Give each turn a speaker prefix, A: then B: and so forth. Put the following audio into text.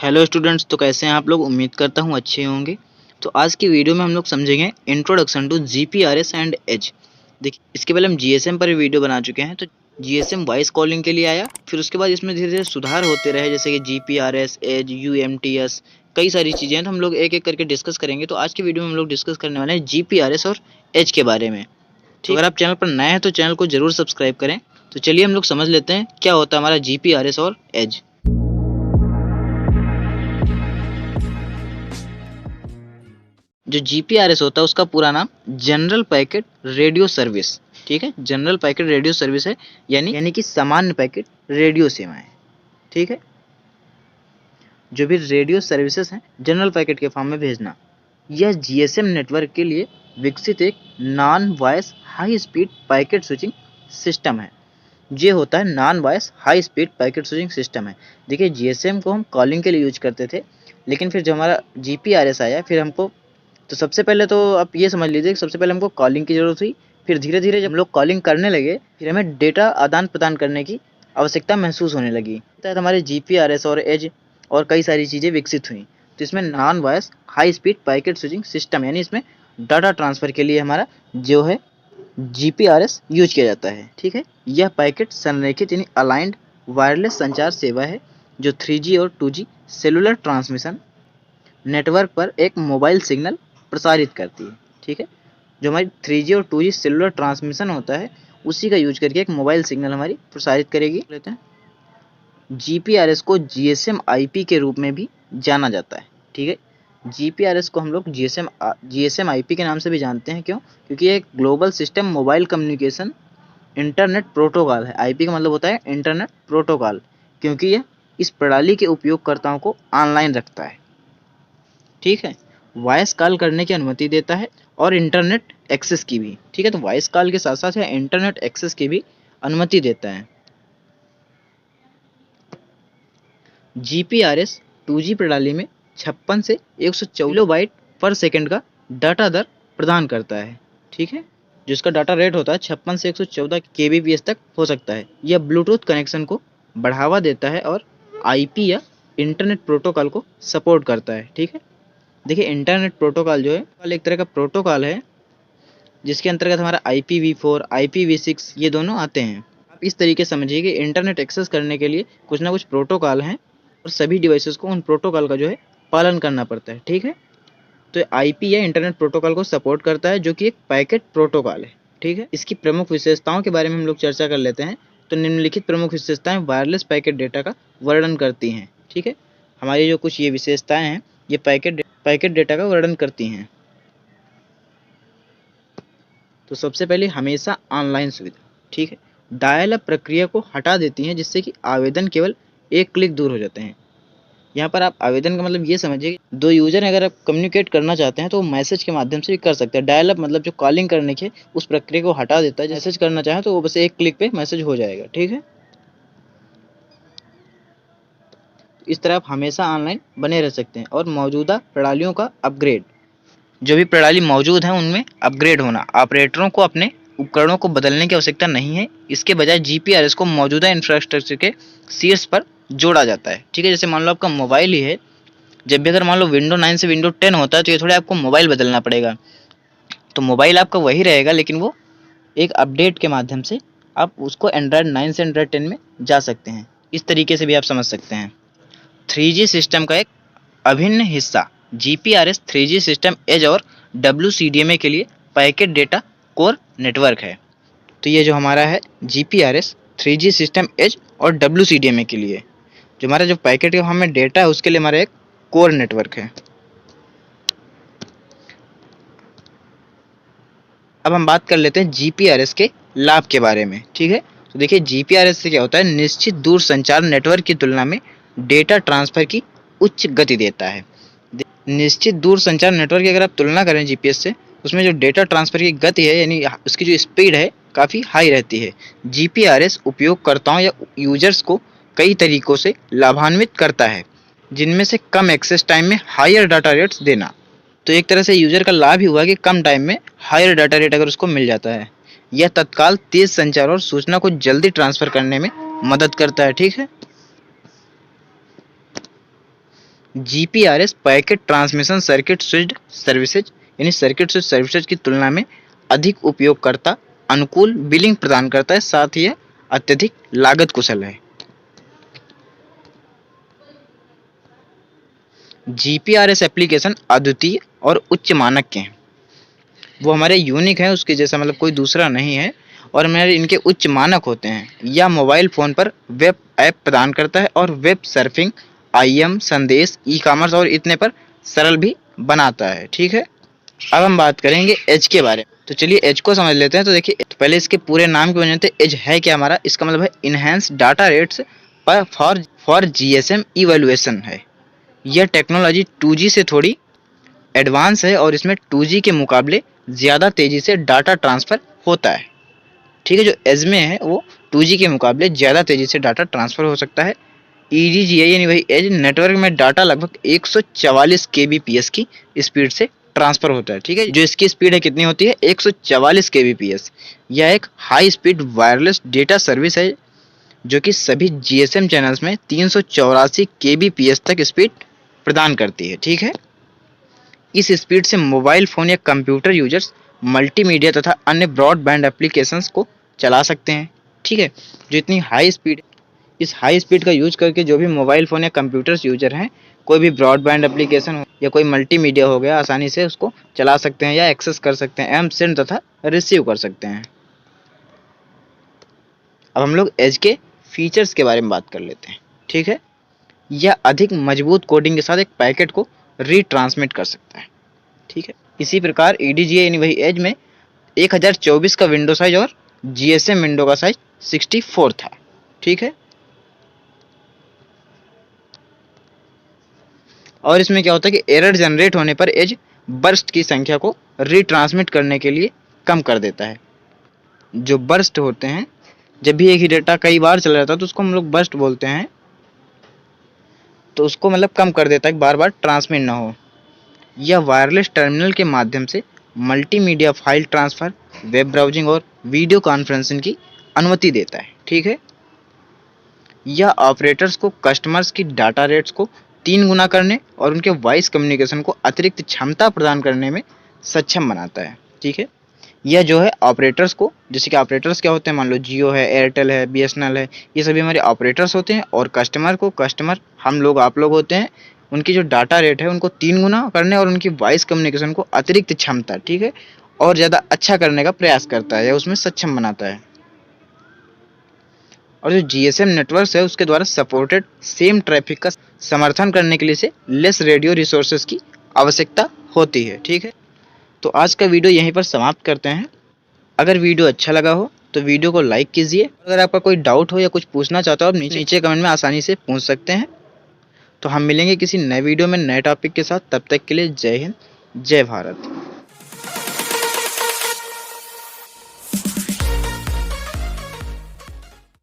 A: Hello students, तो कैसे हैं आप लोग। उम्मीद करता हूँ अच्छे होंगे। तो आज की वीडियो में हम लोग समझेंगे introduction to GPRS and EDGE. देखिए, इसके पहले हम जीएसएम पर वीडियो बना चुके हैं। तो जीएसएम वॉइस कॉलिंग के लिए आया, फिर उसके बाद इसमें धीरे धीरे सुधार होते रहे, जैसे कि जीपीआरएस, एज, यूएमटीएस, कई सारी चीज़ें हैं। तो हम लोग एक एक करके डिस्कस करेंगे। तो आज की वीडियो में हम लोग डिस्कस करने वाले हैं जीपीआरएस और एज के बारे में। तो अगर आप चैनल पर नए हैं तो चैनल को जरूर सब्सक्राइब करें। तो चलिए हम लोग समझ लेते हैं क्या होता है हमारा जीपीआरएस और एज। जो जीपीआरएस होता है उसका पूरा नाम जनरल पैकेट रेडियो सर्विस, ठीक है। जनरल पैकेट रेडियो सर्विस है, यानी कि सामान्य पैकेट रेडियो सेवाएं, ठीक है। जो भी रेडियो सर्विसेज हैं जनरल पैकेट के फॉर्म में भेजना। यह जीएसएम नेटवर्क के लिए विकसित एक non voice high speed packet switching system है। ये होता है non voice high speed packet switching system है। देखिए, जीएसएम को हम कॉलिंग के लिए यूज करते थे, लेकिन फिर जो हमारा जीपीआरएस आया, फिर हमको तो सबसे पहले तो आप ये समझ लीजिए कि सबसे पहले हमको कॉलिंग की ज़रूरत हुई। फिर धीरे धीरे जब हम लोग कॉलिंग करने लगे, फिर हमें डेटा आदान प्रदान करने की आवश्यकता महसूस होने लगी। तो हमारे जीपीआरएस और एज और कई सारी चीज़ें विकसित हुई। तो इसमें non voice high speed packet switching system, यानी इसमें डाटा ट्रांसफ़र के लिए हमारा जो है जीपीआरएस यूज किया जाता है, ठीक है। यह पैकेट संरेखित यानी अलाइंड वायरलेस संचार सेवा है, जो 3G और 2G सेलुलर ट्रांसमिशन नेटवर्क पर एक मोबाइल सिग्नल प्रसारित करती है, ठीक है। जो हमारी 3G और 2G सेलुलर ट्रांसमिशन होता है, उसी का यूज करके एक मोबाइल सिग्नल हमारी प्रसारित करेगी। लेते हैं, जीपीआरएस को जीएसएम आईपी के रूप में भी जाना जाता है, ठीक है। जीपीआरएस को हम लोग जीएसएम आईपी के नाम से भी जानते हैं। क्यों? क्योंकि ये एक global system mobile communication internet protocol है। आईपी का मतलब होता है इंटरनेट प्रोटोकॉल, क्योंकि यह इस प्रणाली के उपयोगकर्ताओं को ऑनलाइन रखता है, ठीक है। वॉइस कॉल करने की अनुमति देता है और इंटरनेट एक्सेस की भी, ठीक है। तो वॉइस कॉल के साथ साथ इंटरनेट एक्सेस की भी अनुमति देता है। जीपीआरएस 2G प्रणाली में 56 से 114 किलोबाइट पर सेकंड का डाटा दर प्रदान करता है, ठीक है। जिसका डाटा रेट होता है 56 से 114 kbps तक हो सकता है। यह ब्लूटूथ कनेक्शन को बढ़ावा देता है और आईपी या इंटरनेट प्रोटोकॉल को सपोर्ट करता है, ठीक है। देखिए, इंटरनेट प्रोटोकॉल जो है एक तरह का प्रोटोकॉल है, जिसके अंतर्गत हमारा IPv4, IPv6 ये दोनों आते हैं। आप इस तरीके समझिए कि इंटरनेट एक्सेस करने के लिए कुछ ना कुछ प्रोटोकॉल हैं और सभी डिवाइसेस को उन प्रोटोकॉल का जो है पालन करना पड़ता है, ठीक है। तो आईपी या इंटरनेट प्रोटोकॉल को सपोर्ट करता है, जो कि एक पैकेट प्रोटोकॉल है, ठीक है। इसकी प्रमुख विशेषताओं के बारे में हम लोग चर्चा कर लेते हैं। तो निम्नलिखित प्रमुख विशेषताएं वायरलेस पैकेट डेटा का वर्णन करती हैं, ठीक है। हमारी जो कुछ ये विशेषताएं हैं, ये पैकेट डेटा का वर्णन करती हैं। तो सबसे पहले हमेशा ऑनलाइन सुविधा, ठीक है। डायल अप प्रक्रिया को हटा देती हैं, जिससे कि आवेदन केवल एक क्लिक दूर हो जाते हैं। यहाँ पर आप आवेदन का मतलब ये समझिए, दो यूजर अगर आप कम्युनिकेट करना चाहते हैं तो मैसेज के माध्यम से भी कर सकते हैं। डायल अप मतलब जो कॉलिंग करने की उस प्रक्रिया को हटा देता है। मैसेज करना चाहें तो वो बस एक क्लिक पे मैसेज हो जाएगा, ठीक है। इस तरह आप हमेशा ऑनलाइन बने रह सकते हैं। और मौजूदा प्रणालियों का अपग्रेड, जो भी प्रणाली मौजूद है उनमें अपग्रेड होना। ऑपरेटरों को अपने उपकरणों को बदलने की आवश्यकता नहीं है। इसके बजाय जीपीआरएस को मौजूदा इंफ्रास्ट्रक्चर के शीर्ष पर जोड़ा जाता है, ठीक है। जैसे मान लो आपका मोबाइल ही है, जब भी अगर मान लो विंडो 9 से विंडो 10 होता है तो ये थोड़ा आपको मोबाइल बदलना पड़ेगा। तो मोबाइल आपका वही रहेगा, लेकिन वो एक अपडेट के माध्यम से आप उसको एंड्रॉयड 9 से एंड्रॉयड 10 में जा सकते हैं। इस तरीके से भी आप समझ सकते हैं। 3G सिस्टम का एक अभिन्न हिस्सा जीपीआरएस 3G सिस्टम एज और WCDMA के लिए पैकेट डेटा कोर नेटवर्क है। तो ये जो हमारा है जीपीआरएस 3G सिस्टम एज और WCDMA के लिए जो हमारा जो पैकेट का हमें डेटा है, उसके लिए हमारा एक कोर नेटवर्क है। अब हम बात कर लेते हैं जीपीआरएस के लाभ के बारे में, ठीक है। तो देखिए, जीपीआरएस से क्या होता है, निश्चित दूर संचार नेटवर्क की तुलना में डेटा ट्रांसफर की उच्च गति देता है। निश्चित दूर संचार नेटवर्क की अगर आप तुलना करें जीपीएस से, उसमें जो डेटा ट्रांसफर की गति है, यानी उसकी जो स्पीड है, काफ़ी हाई रहती है। जीपीआरएस उपयोगकर्ताओं या यूजर्स को कई तरीकों से लाभान्वित करता है, जिनमें से कम एक्सेस टाइम में हायर डाटा रेट्स देना। तो एक तरह से यूजर का लाभ ही हुआ कि कम टाइम में हायर डाटा रेट अगर उसको मिल जाता है। यह तत्काल तेज संचार और सूचना को जल्दी ट्रांसफर करने में मदद करता है, ठीक है। GPRS packet transmission circuit switched services यानी सर्किट स्विच सर्विसेज की तुलना में अधिक उपयोगकर्ता अनुकूल बिलिंग प्रदान करता है, साथ ही यह अत्यधिक लागत कुशल है। जीपीआरएस एप्लीकेशन अद्वितीय और उच्च मानक के हैं, वो हमारे यूनिक हैं, उसके जैसा मतलब कोई दूसरा नहीं है, और हमारे इनके उच्च मानक होते हैं। या मोबाइल फ़ोन पर वेब ऐप प्रदान करता है और वेब सर्फिंग, आईएम, संदेश, ई कॉमर्स और इतने पर सरल भी बनाता है। ठीक है, अब हम बात करेंगे एज के बारे में। तो चलिए एज को समझ लेते हैं। तो देखिए पहले इसके पूरे नाम की वजह से एज है क्या हमारा, इसका मतलब है इनहेंस डाटा रेट्स पर फॉर जीएसएम इवैल्यूएशन है। यह टेक्नोलॉजी 2G से थोड़ी एडवांस है और इसमें 2G के मुकाबले ज़्यादा तेज़ी से डाटा ट्रांसफ़र होता है। ठीक है, जो एज में है वो 2G के मुकाबले ज़्यादा तेज़ी से डाटा ट्रांसफ़र हो सकता है। EDGA यानी वही एज नेटवर्क में डाटा लगभग 144 kbps की स्पीड से ट्रांसफ़र होता है। ठीक है, जो इसकी स्पीड है कितनी होती है, 144 kbps। यह एक high speed wireless data service है जो कि सभी GSM चैनल्स में 384 kbps तक स्पीड प्रदान करती है। ठीक है, इस स्पीड से मोबाइल फ़ोन या कंप्यूटर यूजर्स मल्टीमीडिया तथा अन्य ब्रॉडबैंड एप्लीकेशंस को चला सकते हैं। ठीक है, जो इतनी हाई स्पीड, इस हाई स्पीड का यूज करके जो भी मोबाइल फ़ोन या कंप्यूटर्स यूजर हैं, कोई भी ब्रॉडबैंड एप्लीकेशन हो या कोई मल्टीमीडिया हो गया, आसानी से उसको चला सकते हैं या एक्सेस कर सकते हैं, एवं सेंड तथा रिसीव कर सकते हैं। अब हम लोग एज के फीचर्स के बारे में बात कर लेते हैं। ठीक है, यह अधिक मजबूत कोडिंग के साथ एक पैकेट को रीट्रांसमिट कर सकता है। ठीक है, इसी प्रकार EDGA यानी वही एज में 1024 का विंडो साइज और GSM विंडो का साइज 64 था। ठीक है, और इसमें क्या होता है कि एरर जनरेट होने पर एज बर्स्ट की संख्या को रीट्रांसमिट करने के लिए कम कर देता है। जो बर्स्ट होते हैं, जब भी एक ही डेटा कई बार चला जाता है तो उसको हम लोग बर्स्ट बोलते हैं, तो उसको मतलब कम कर देता है, बार बार ट्रांसमिट ना हो। यह वायरलेस टर्मिनल के माध्यम से multimedia file transfer, web browsing और वीडियो कॉन्फ्रेंसिंग की अनुमति देता है। ठीक है, यह ऑपरेटर्स को कस्टमर्स की डाटा रेट्स को 3 गुना करने और उनके वॉइस कम्युनिकेशन को अतिरिक्त क्षमता प्रदान करने में सक्षम बनाता है। ठीक है, यह जो है ऑपरेटर्स को, जैसे कि ऑपरेटर्स क्या होते हैं, मान लो जियो है, एयरटेल है, BSNL है, ये सभी हमारे ऑपरेटर्स होते हैं, और कस्टमर को, कस्टमर हम लोग आप लोग होते हैं, उनकी जो डाटा रेट है उनको 3 गुना करने और उनकी वॉइस कम्युनिकेशन को अतिरिक्त क्षमता, ठीक है, और ज़्यादा अच्छा करने का प्रयास करता है या उसमें सक्षम बनाता है। और जो GSM नेटवर्क है उसके द्वारा सपोर्टेड सेम ट्रैफिक का समर्थन करने के लिए से लेस रेडियो रिसोर्सेज की आवश्यकता होती है। ठीक है, तो आज का वीडियो यहीं पर समाप्त करते हैं। अगर वीडियो अच्छा लगा हो तो वीडियो को लाइक कीजिए। अगर आपका कोई डाउट हो या कुछ पूछना चाहते हो आप नीचे कमेंट में आसानी से पूछ सकते हैं। तो हम मिलेंगे किसी नए वीडियो में नए टॉपिक के साथ। तब तक के लिए जय हिंद, जय भारत।